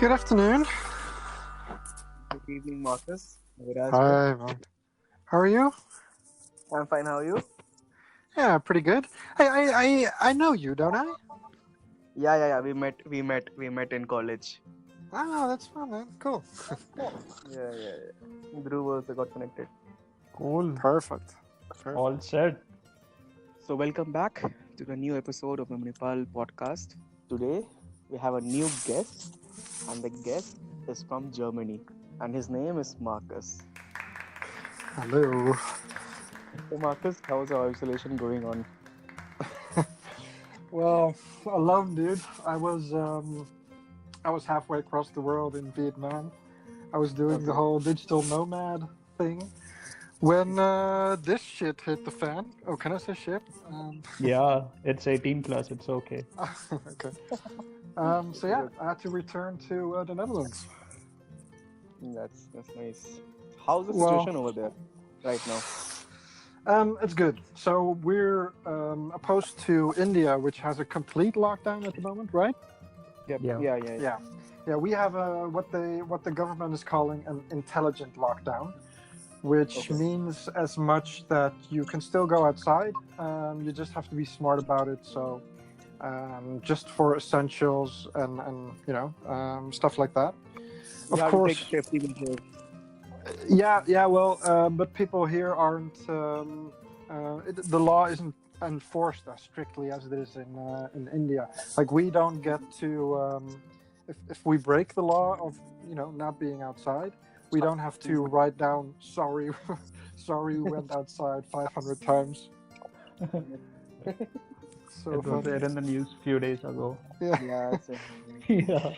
Good afternoon. Good evening, Marcus. Aviraj here. Hi, man. How are you? I'm fine. How are you? Yeah, pretty good. I know you, don't I? Yeah. We met in college. Ah, that's fun, man. Cool. Yeah. Dhruv also got connected. Cool. Perfect. All set. So welcome back to the new episode of the Manipal podcast. Today we have a new guest, and the guest is from Germany, and his name is Marcus. Hello. So Marcus, how's our isolation going on? Well, alone, dude. I was halfway across the world in Vietnam. I was doing the Okay. whole digital nomad thing when this shit hit the fan. Oh, can I say shit? Yeah, it's 18 plus. It's okay. Okay. So yeah, I had to return to the Netherlands. That's nice. How's the Well- situation over there right now? It's good. So we're opposed to India, which has a complete lockdown at the moment, right? Yep. Yeah. Yeah. We have what the government is calling an intelligent lockdown, which Okay. means as much that you can still go outside. You just have to be smart about it. So just for essentials and stuff like that. You Of have course. to take safety measures. Yeah. Well, but people here aren't. The law isn't enforced as strictly as it is in India. Like we don't get to. If we break the law of not being outside, we don't have to write down sorry, sorry we went outside 500 times. So It was funny. there in the news few days ago. Yeah. Yeah.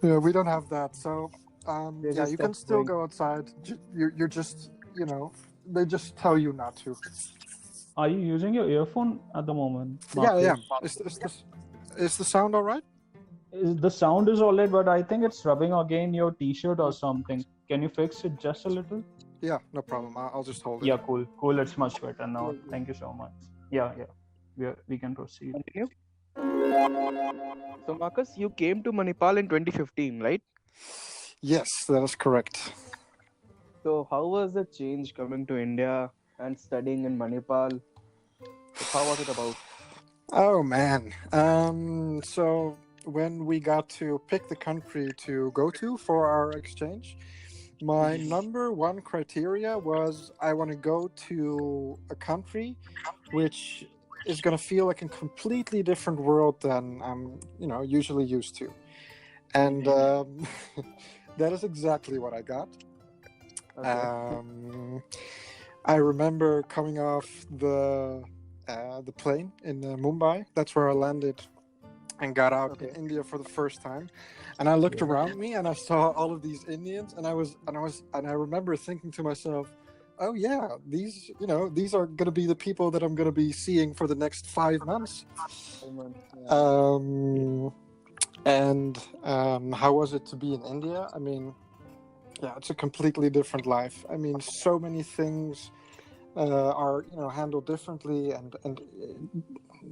Yeah, we don't have that. So They yeah, just you can stopped still going. go outside. You're just they just tell you not to. Are you using your earphone at the moment? Yeah. Marcus? Is the sound all right? The sound is alright, but I think it's rubbing again your t-shirt or something. Can you fix it just a little? Yeah, no problem. I'll just hold it. Yeah, cool. It's much better now. Thank you so much. Yeah. We can proceed. Continue. So, Marcus, you came to Manipal in 2015, right? Yes, that is correct. So, how was the change coming to India and studying in Manipal? So how was it about? Oh man. So when we got to pick the country to go to for our exchange, my number one criteria was I want to go to a country which is going to feel like a completely different world than I'm, usually used to. And that is exactly what I got. Okay. I remember coming off the plane in Mumbai. That's where I landed and got out in India for the first time. And I looked around me and I saw all of these Indians, and I remember thinking to myself, "Oh yeah, these are going to be the people that I'm going to be seeing for the next 5 months." How was it to be in India? I mean, yeah, it's a completely different life. I mean, so many things are handled differently, and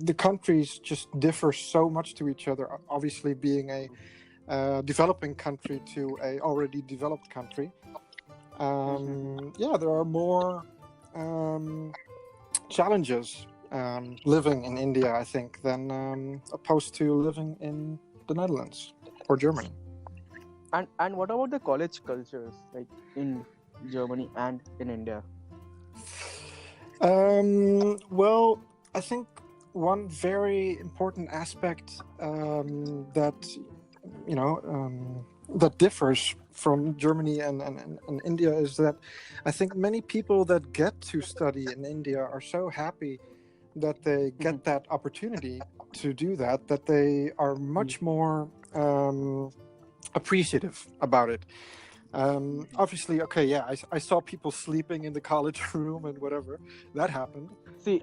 the countries just differ so much to each other. Obviously, being a developing country to a already developed country, there are more challenges living in India, I think, than opposed to living in the Netherlands or Germany. And what about the college cultures, like in Germany and in India? Well, I think one very important aspect that that differs from Germany and India is that I think many people that get to study in India are so happy that they get that opportunity to do that they are much more appreciative about it. Obviously, okay, yeah, I saw people sleeping in the college room and whatever. That happened. See,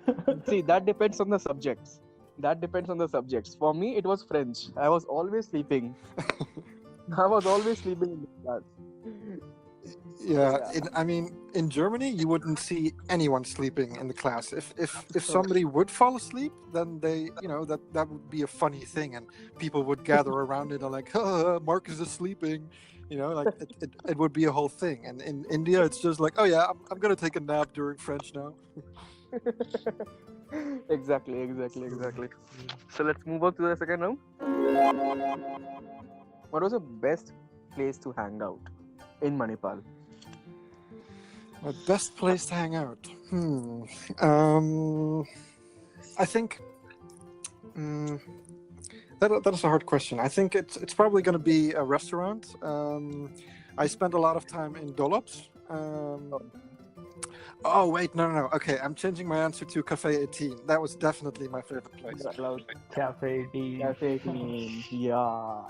that depends on the subjects. For me, it was French. I was always sleeping. In the class. Yeah, in Germany, you wouldn't see anyone sleeping in the class. If somebody would fall asleep, then that would be a funny thing, and people would gather around it and like, Marcus is sleeping, like it would be a whole thing. And in India, it's just like, oh yeah, I'm gonna take a nap during French now. Exactly. So let's move on to the second round. What was the best place to hang out in Manipal? My best place to hang out. I think that is a hard question. I think it's probably going to be a restaurant. I spent a lot of time in Dolops. Oh wait, no. Okay, I'm changing my answer to Cafe 18. That was definitely my favorite place. Cafe 18. Yeah.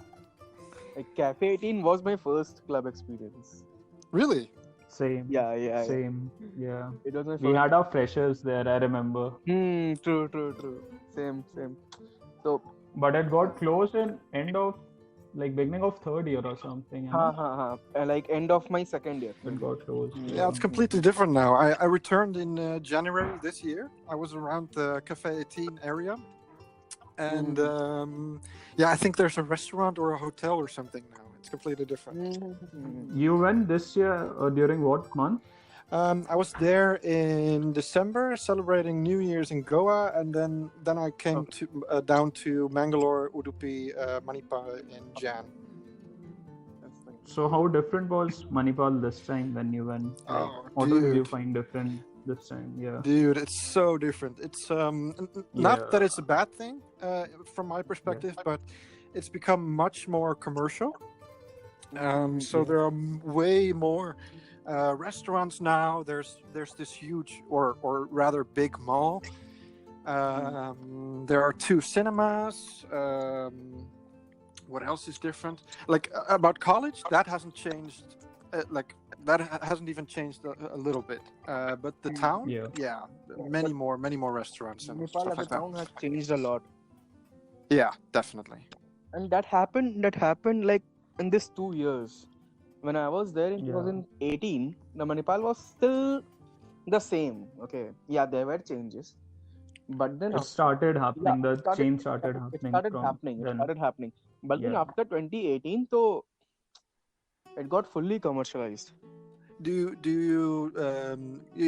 Like, Cafe 18 was my first club experience. Really? Same. Yeah. Same. Yeah. It was my first. We had our freshers there, I remember. True. Same. So. But it got closed in beginning of third year or something. Like end of my second year. It got closed. Yeah, it's completely different now. I returned in January this year. I was around the Cafe 18 area. And I think there's a restaurant or a hotel or something now. It's completely different. You went this year during what month? I was there in December celebrating New Year's in Goa, and then I came down to Mangalore, Udupi, Manipal in Jan. So how different was Manipal this time when you went? What did you find different this time? Yeah. Dude, it's so different. It's not that it's a bad thing from my perspective, but it's become much more commercial. So there are way more restaurants now. There's this huge or rather big mall. There are 2 cinemas. What else is different? Like about college, that hasn't changed. That hasn't even changed a little bit. But the town, many more restaurants and Nepal stuff as like a that. town has changed a lot. Yeah, definitely. And that happened like in this 2 years. When I was there in 2018, the Manipal was still the same. Okay, there were changes, but then it started happening. Change started happening. But then after 2018, so it got fully commercialized. Do you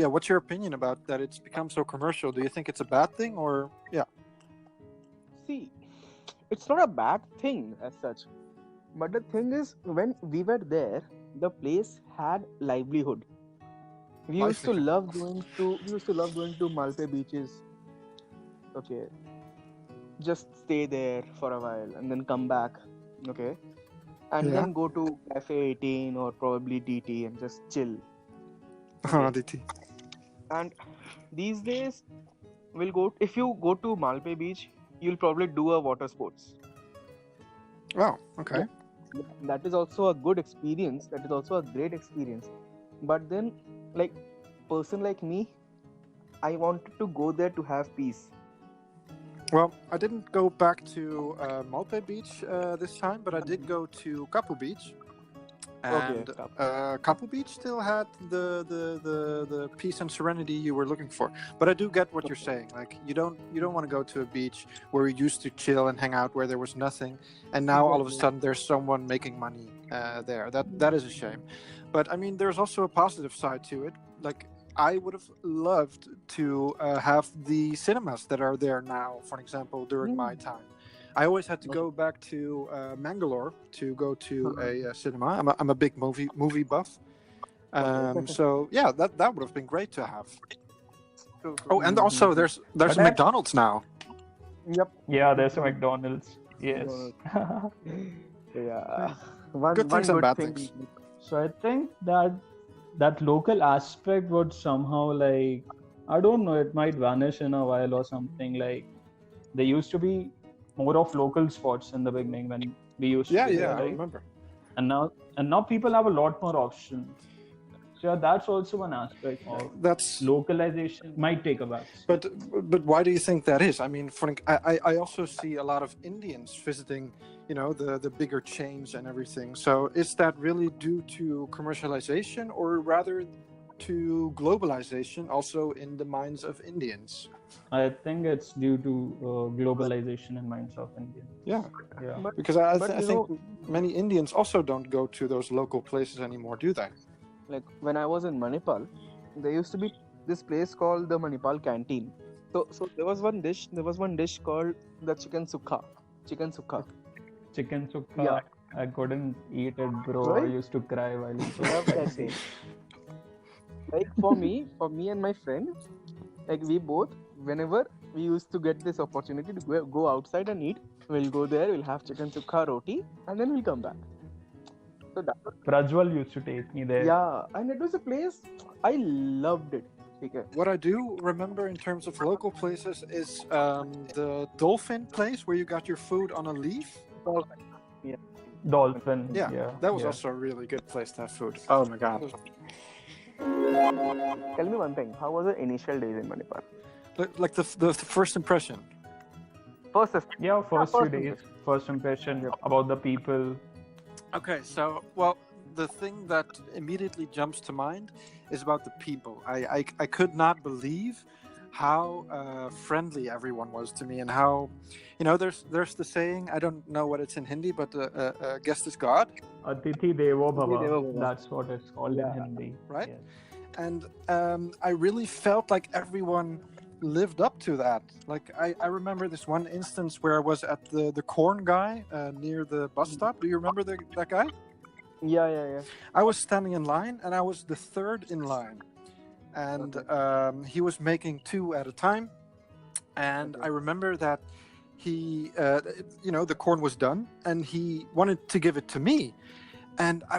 what's your opinion about that? It's become so commercial. Do you think it's a bad thing or See, it's not a bad thing as such. But the thing is, when we were there, the place had livelihood. We used to love going to Malfoy beaches. Okay. Just stay there for a while and then come back. Okay. And then go to Cafe 18 or probably DT and just chill. Okay. DT. And these days, if you go to Malfoy Beach, you'll probably do a water sports. Oh, okay. That is also a good experience. That is also a great experience. But then, like, person like me, I wanted to go there to have peace. Well, I didn't go back to Malpe Beach this time, but I did go to Kapu Beach. And Kapu Beach still had the peace and serenity you were looking for. But I do get what you're saying. Like, you don't want to go to a beach where you used to chill and hang out where there was nothing, and now all of a sudden there's someone making money there. That is a shame. But I mean, there's also a positive side to it. Like, I would have loved to have the cinemas that are there now, for example, during my time. I always had to go back to Mangalore to go to a cinema. I'm a big movie buff. So yeah, that would have been great to have. Oh, and also there's a McDonald's now. Yep. Yeah, there's a McDonald's. Yes. Yeah. Good things and bad things. So I think that local aspect would somehow, like, I don't know, it might vanish in a while or something. Like, there used to be more of local spots in the beginning when we used to I right? remember. And now people have a lot more options. So that's also one aspect of That's localization might take a backseat. but why do you think that is? I mean, I also see a lot of Indians visiting, the bigger chains and everything. So is that really due to commercialization or rather to globalization also in the minds of Indians? I think it's due to globalization in minds of Indians. Yeah, Yeah. because I think many Indians also don't go to those local places anymore, do they? Like when I was in Manipal, there used to be this place called the Manipal Canteen. So there was one dish called the chicken sukha. Chicken sukha. Chicken sukha. Yeah. I couldn't eat it, bro. Right? I used to cry while eating. Love that dish. Like for me and my friend, like we both, whenever we used to get this opportunity to go outside and eat, we'll go there, we'll have chicken sukha roti, and then we'll come back. So that was, Prajwal used to take me there. yeah, and it was a place I loved it. Okay. What I do remember in terms of local places is the dolphin place where you got your food on a leaf. Dolphin. Yeah, that was also a really good place to have food. Oh my god. Tell me one thing. How was the initial days in Manipal? Like the first impression. First few days, first impression about the people. Okay, so the thing that immediately jumps to mind is about the people. I could not believe how friendly everyone was to me, and how, there's the saying, I don't know what it's in Hindi, but guest is God. Atithi Devo Bhava. Devo Bhava. That's what it's called in Hindi. Right? Yes. And I really felt like everyone lived up to that. Like I remember this one instance where I was at the corn guy near the bus stop. Do you remember that guy? Yeah. I was standing in line, and I was the third in line, and he was making two at a time, and I remember that he the corn was done, and he wanted to give it to me, and I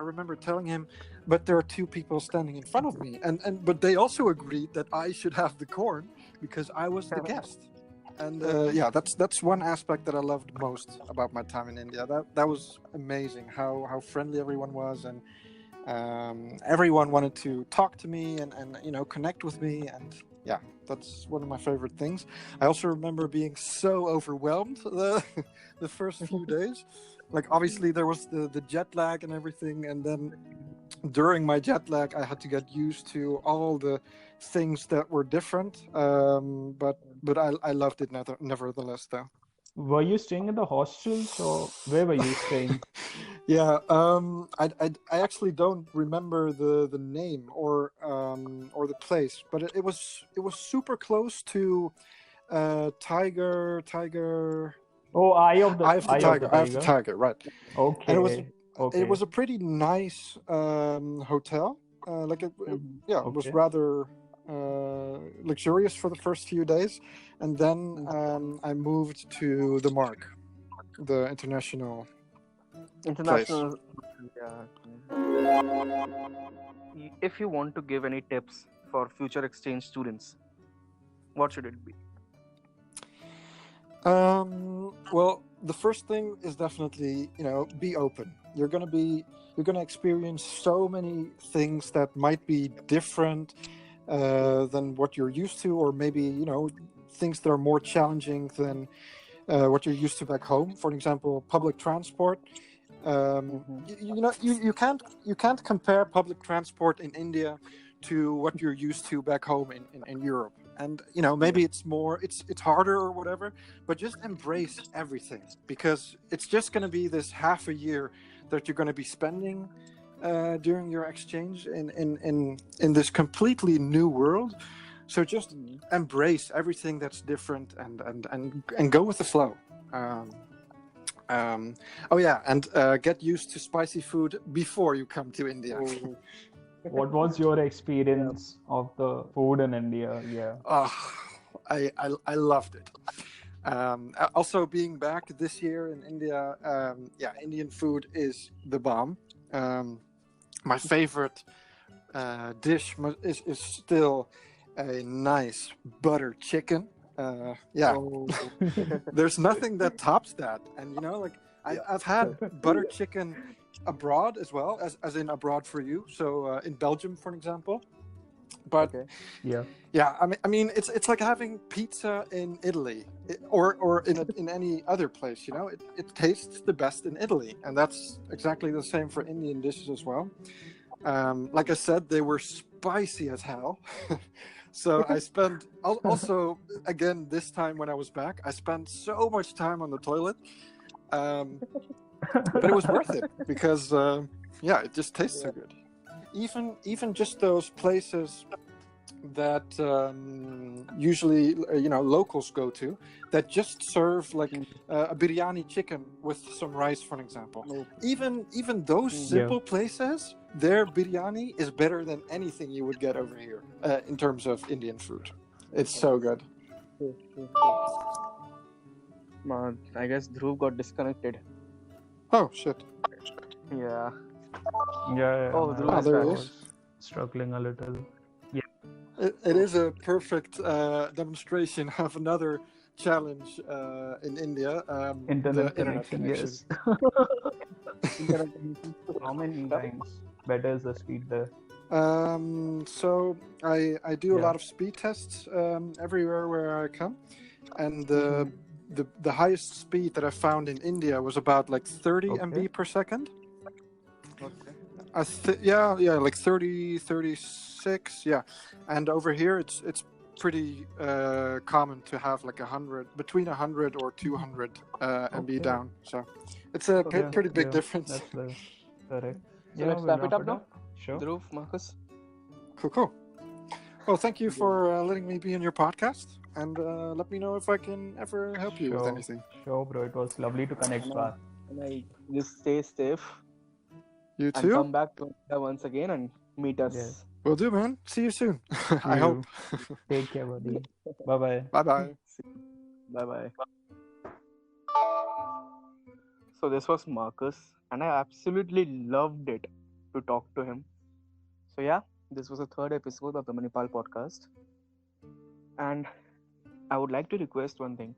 remember telling him, but there are two people standing in front of me, but they also agreed that I should have the corn because I was the guest. And that's one aspect that I loved most about my time in India. That was amazing how friendly everyone was, and everyone wanted to talk to me and connect with me, and yeah, that's one of my favorite things. I also remember being so overwhelmed the first few days. Like obviously there was the jet lag and everything, and then during my jet lag I had to get used to all the things that were different, but I loved it nevertheless though. Were you staying in the hostels, or where were you staying? Yeah, I actually don't remember the name or the place, but it was super close to Tiger. Oh, Eye of the Tiger, right? Okay. And it was a pretty nice hotel. It was rather luxurious for the first few days, and then I moved to the Mark, the international. Place. Yeah. If you want to give any tips for future exchange students, what should it be? Well, the first thing is definitely, be open. You're gonna experience so many things that might be different than what you're used to, or maybe, things that are more challenging than what you're used to back home. For example, public transport. You can't compare public transport in India to what you're used to back home in Europe. And maybe it's harder or whatever, but just embrace everything, because it's just going to be this half a year that you're going to be spending during your exchange in this completely new world. So just embrace everything that's different and go with the flow. Get used to spicy food before you come to India. What was your experience of the food in India? Yeah. I loved it. Also, being back this year in India, Indian food is the bomb. My favorite dish is still a nice butter chicken. There's nothing that tops that. And I've had butter chicken abroad as well, as in abroad for you. So in Belgium, for example. But Okay. Yeah. I mean, it's like having pizza in Italy, or in any other place. You know, it tastes the best in Italy, and that's exactly the same for Indian dishes as well. Like I said, they were spicy as hell. So I spent also, again, this time when I was back, I spent so much time on the toilet. But it was worth it because it just tastes so good. Even just those places that usually locals go to, that just serve like a biryani chicken with some rice, for example. Even those simple places, their biryani is better than anything you would get over here in terms of Indian food. It's so good. Man, I guess Dhruv got disconnected. Oh shit. Yeah. Oh, Dhruv is there back. he is. Struggling a little. It is a perfect demonstration of another challenge in India, the internet connection. Yes. Internet connection. How many times better is the speed there? So I do a lot of speed tests everywhere where I come, and the highest speed that I found in India was about like 30 MB per second. Okay. Like 30, 36, and over here it's pretty common to have like 100 or 200 MB down, so it's a pretty big difference. That's correct. So let's wrap it up now. Sure. Dhruv, Marcus. Cool. Well, thank you for letting me be in your podcast, and let me know if I can ever help you with anything. Sure, bro. It was lovely to connect back. Just stay safe. You And too. come back to India once again and meet us. Yes. Will do, man. See you soon. I hope. Take care, buddy. Bye-bye. Bye-bye. Bye-bye. So this was Marcus, and I absolutely loved it to talk to him. So yeah, this was the third episode of the Manipal podcast. And I would like to request one thing,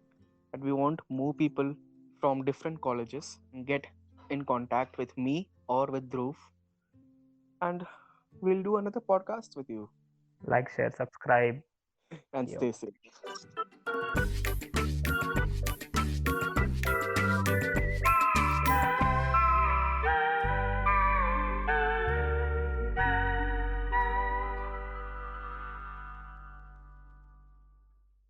that we want more people from different colleges get in contact with me or with Dhruv, and we'll do another podcast with you. Like, share, subscribe. And stay safe.